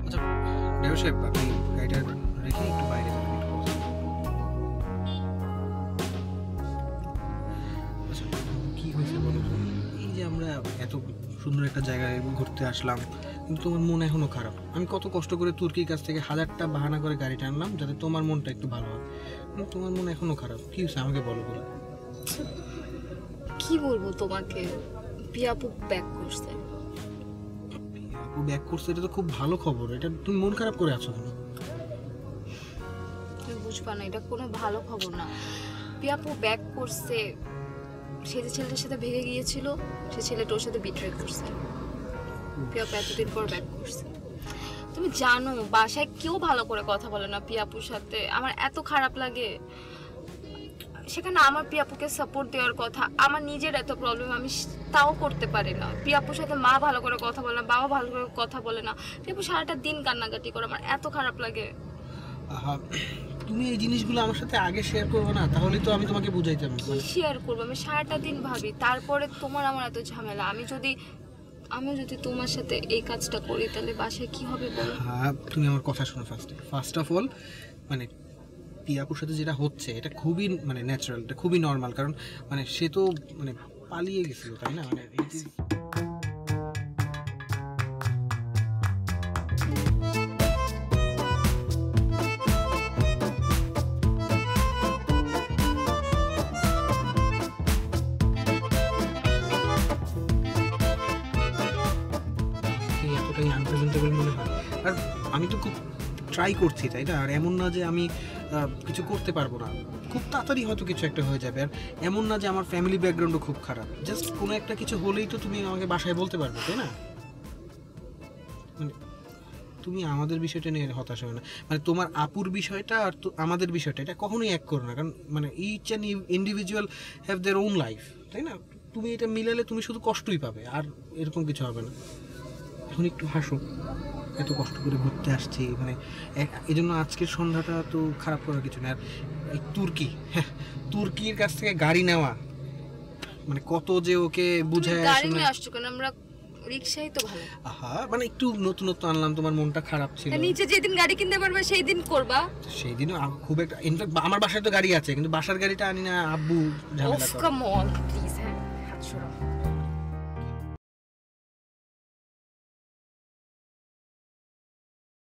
আচ্ছা ড্রাইভার সাহেব, আপনি গাড়িটা রেখে একটু বাইরে যাবেন, একটু কথা বলবো। আচ্ছা কি হয়েছে বলো তো? এই যে আমরা এত সুন্দর একটা জায়গায় ঘুরতে আসলাম, কিন্তু তোমার মন এখনো খারাপ। আমি কত কষ্ট করে তুর্কির কাছ থেকে হাজারটা বাহানা করে গাড়িটা আনলাম যাতে তোমার মনটা একটু ভালো হয়, কিন্তু তোমার মন এখনো খারাপ। কি হয়েছে আমাকে বলো বলো। কি বলবো তোমাকে, পিয়াপু ব্যাক করছে। আপু ব্যাক করছে, এটা তো খুব ভালো খবর। এটা তুমি মন খারাপ করে আছো কেন? তুমি বুঝবা না, এটা কোনো ভালো খবর না। পিয়াপু ব্যাক করছে। সে যে ছেলেটার সাথে ভেগে গিয়েছিল, সে ছেলেটা ওর সাথে বিট্রে করছে। পিয়াপু এতদিন পর ব্যাক করছে। তুমি জানো বাসায় কেউ ভালো করে কথা বলে না পিয়াপুর সাথে। আমার এত খারাপ লাগে। সেখানে আমার পিয়াপুকে সাপোর্ট দেওয়ার কথা, আমার নিজের এত প্রবলেম, আমি তাও করতে পারি না। পিয়াপুর সাথে মা ভালো করে কথা বলে না, বাবা ভালো করে কথা বলে না। পিয়াপু সারাটা দিন কান্নাকাটি করে, আমার এত খারাপ লাগে। তুমি এই জিনিসগুলো আমার সাথে আগে শেয়ার করবে না? তাহলে তো আমি তোমাকে বুঝাইতাম। কি শেয়ার করবো? আমি সারাটা দিন ভাবি, তারপরে তোমার আমার এত ঝামেলা। আমি যদি তোমার সাথে এই কাজটা করি তাহলে বাসায় কি হবে বলো? হ্যাঁ, তুমি আমার কথা শোনো। ফার্স্ট অফ অল, মানে পিয়াপুর সাথে যেটা হচ্ছে এটা খুবই মানে ন্যাচারাল, এটা খুবই নর্মাল। কারণ মানে সে তো মানে পালিয়ে গেছিল, তাই না? মানে এই যে এতটাই আনপ্রেজেন্টেবল মনে হয়। আর আমি তো খুব ট্রাই করছি, তাই না? আর এমন না যে আমি কিছু করতে পারবো না, খুব তাড়াতাড়ি হয়তো কিছু একটা হয়ে যাবে। আর এমন না যে আমার ফ্যামিলি ব্যাকগ্রাউন্ডও খুব খারাপ। জাস্ট কোনো একটা কিছু হলেই তো তুমি আমাকে বাসায় বলতে পারবে, তাই না? মানে তুমি আমাদের বিষয়টা নিয়ে হতাশ হয় না। মানে তোমার আপুর বিষয়টা আর আমাদের বিষয়টা, এটা কখনোই এক করো না। কারণ মানে each and individual have their own life, তাই না? তুমি এটা মিলালে তুমি শুধু কষ্টই পাবে, আর এরকম কিছু হবে না। এখন একটু হাসো। এত কষ্ট করে ঘুরতে আসছি, মানে এই জন্য আজকের সন্ধ্যাটা তো খারাপ করার কিছু না। আর এই তুর্কির কাছ থেকে গাড়ি নেওয়া, মানে কত যে ওকে বুঝায় গাড়ি নিয়ে আসছো কেন? আমরা রিকশাই তো ভালো। আহা, মানে একটু নতুনত্ব আনলাম, তোমার মনটা খারাপ ছিল। নিচে যেদিন গাড়ি কিনতে পারবে সেই দিন করবা। সেই দিনও খুব একটা, ইনফ্যাক্ট আমার বাসায় তো গাড়ি আছে, কিন্তু বাসার গাড়িটা আনি না, আব্বু ঝামেলা করে। কাম অন প্লিজ, হ্যাঁ হাত সরাও।